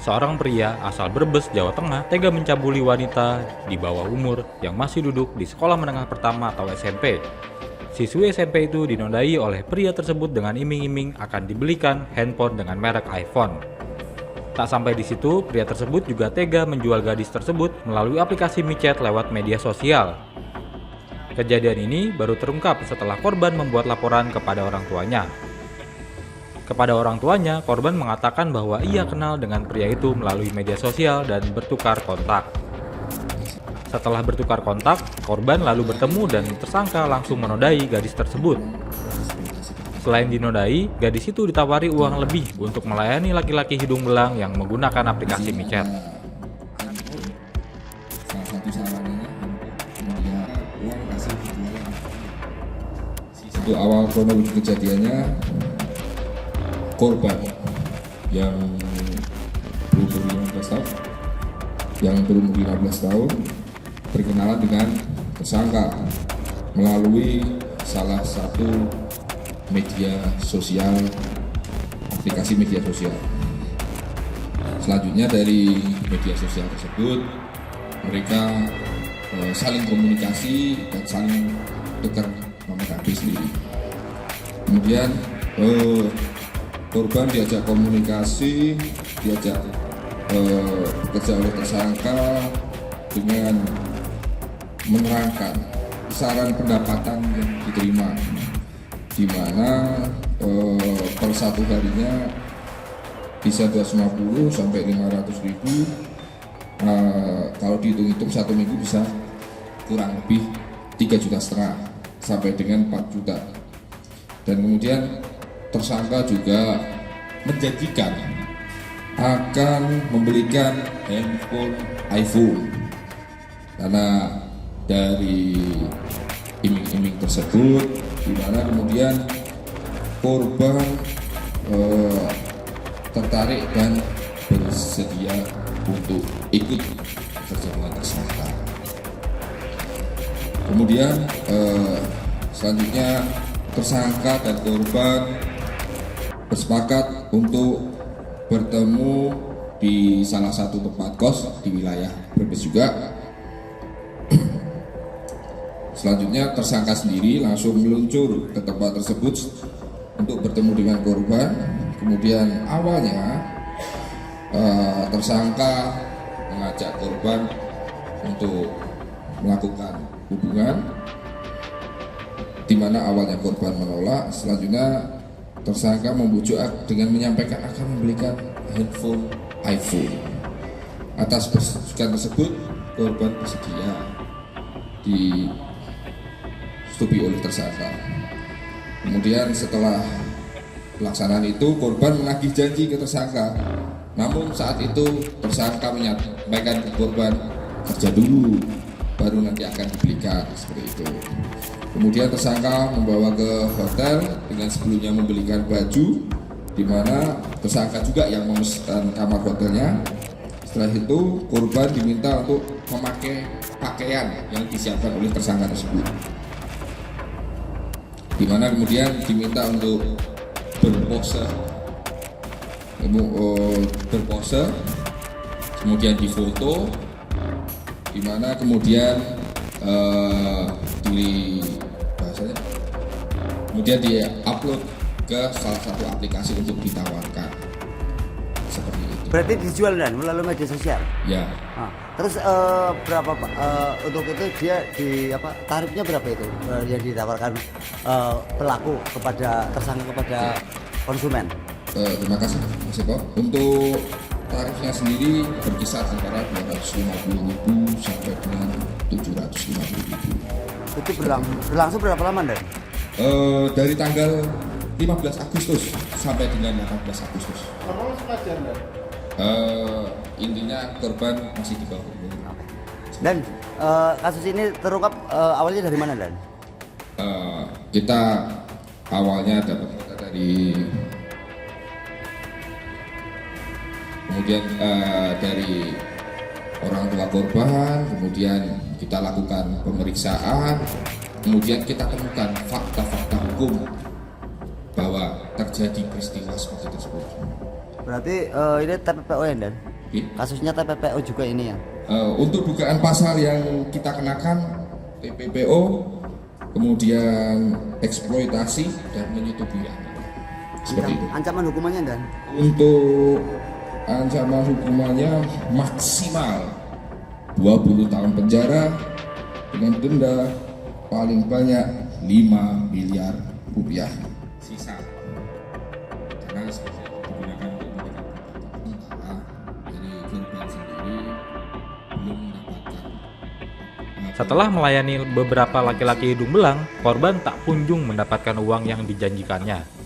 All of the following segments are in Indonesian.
Seorang pria asal Brebes, Jawa Tengah, tega mencabuli wanita di bawah umur yang masih duduk di sekolah menengah pertama atau SMP. Siswi SMP itu dinodai oleh pria tersebut dengan iming-iming akan dibelikan handphone dengan merek iPhone. Tak sampai di situ, pria tersebut juga tega menjual gadis tersebut melalui aplikasi micet lewat media sosial. Kejadian ini baru terungkap setelah korban membuat laporan kepada orang tuanya. Kepada orang tuanya, korban mengatakan bahwa ia kenal dengan pria itu melalui media sosial dan bertukar kontak. Setelah bertukar kontak, korban lalu bertemu dan tersangka langsung menodai gadis tersebut. Selain dinodai, gadis itu ditawari uang lebih untuk melayani laki-laki hidung belang yang menggunakan aplikasi micet. Untuk awal kronologi kejadiannya, korban yang berumur 15 tahun berkenalan dengan tersangka melalui salah satu media sosial, aplikasi media sosial. Selanjutnya dari media sosial tersebut mereka saling komunikasi dan saling tukar nomor HP sendiri. Kemudian korban diajak komunikasi, diajak bekerja oleh tersangka dengan menerangkan saran pendapatan yang diterima, di mana per satu harinya bisa 250 sampai 500 ribu. Kalau dihitung-hitung satu minggu bisa kurang lebih 3,5 juta sampai dengan 4 juta. Dan kemudian tersangka juga menjanjikan akan membelikan handphone iPhone, karena dari iming-iming tersebut, di mana kemudian korban tertarik dan bersedia untuk ikut bekerja dengan tersangka. Kemudian selanjutnya tersangka dan korban bersepakat untuk bertemu di salah satu tempat kos di wilayah Brebes juga. Selanjutnya tersangka sendiri langsung meluncur ke tempat tersebut untuk bertemu dengan korban. Kemudian awalnya tersangka mengajak korban untuk melakukan hubungan, di mana awalnya korban menolak. Selanjutnya tersangka membujuk dengan menyampaikan akan membelikan handphone iPhone. Atas persetujuan tersebut, korban bersedia disetujui oleh tersangka. Kemudian setelah pelaksanaan itu, korban menagih janji ke tersangka. Namun saat itu tersangka menyampaikan ke korban, kerja dulu, baru nanti akan dibelikan, seperti itu. Kemudian tersangka membawa ke hotel dengan sebelumnya membelikan baju, di mana tersangka juga yang memesan kamar hotelnya. Setelah itu korban diminta untuk memakai pakaian yang disiapkan oleh tersangka tersebut, di mana kemudian diminta untuk berpose, kemudian difoto, di mana kemudian kemudian di-upload ke salah satu aplikasi untuk ditawarkan, seperti itu. Berarti dijual dan melalui media sosial? Ya. Nah, terus berapa Pak? Untuk itu dia tarifnya berapa itu yang ditawarkan pelaku kepada tersangka kepada konsumen? Terima kasih Mas Eko. Untuk tarifnya sendiri berkisar antara 250.000 sampai dengan 750.000. Itu berlangsung berapa lama, Dan? Dari tanggal 15 Agustus sampai dengan 18 Agustus. Intinya korban masih di bawah umur. Dan kasus ini terungkap awalnya dari mana, Dan? Kita awalnya dapat data dari kemudian dari orang tua korban, kemudian kita lakukan pemeriksaan, kemudian kita temukan fakta-fakta hukum bahwa terjadi peristiwa seperti tersebut. Berarti ini TPPO ya, Dan? Kasusnya TPPO juga ini ya? Untuk dugaan pasal yang kita kenakan TPPO, kemudian eksploitasi dan menyetubuhi anak. Seperti itu. Ancaman hukumannya, Dan? Untuk ancaman hukumannya maksimal 20 tahun penjara dengan denda paling banyak 5 miliar rupiah. Sisa karena digunakan untuk sementara dari korban sendiri belum mendapatkan. Setelah melayani beberapa laki-laki hidung belang, korban tak kunjung mendapatkan uang yang dijanjikannya.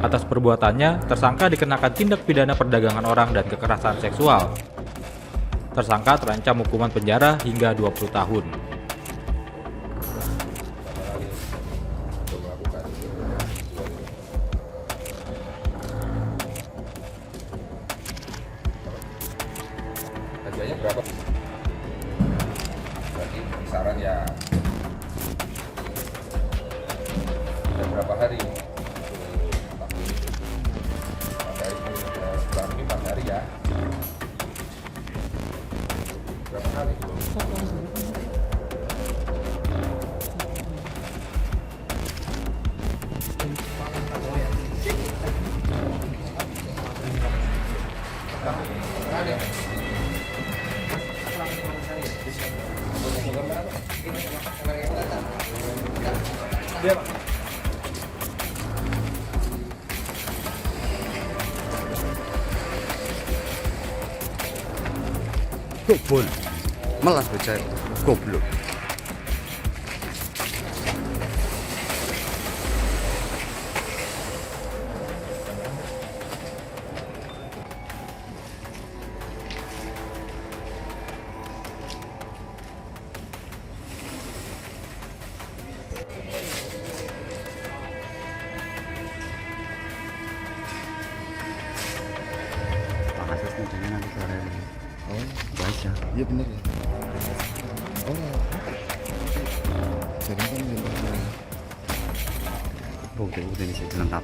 Atas perbuatannya, tersangka dikenakan tindak pidana perdagangan orang dan kekerasan seksual. Tersangka terancam hukuman penjara hingga 20 tahun. Harganya berapa? Berarti kisaran ya sudah berapa hari? 4 hari ya. Berapa kali? Goblok. Melas bocah. Goblok. Kasusnya dengan nanti sore. Oh, baca. Iya bener ya. Oh. Jadi kan udah ini sih lengkap.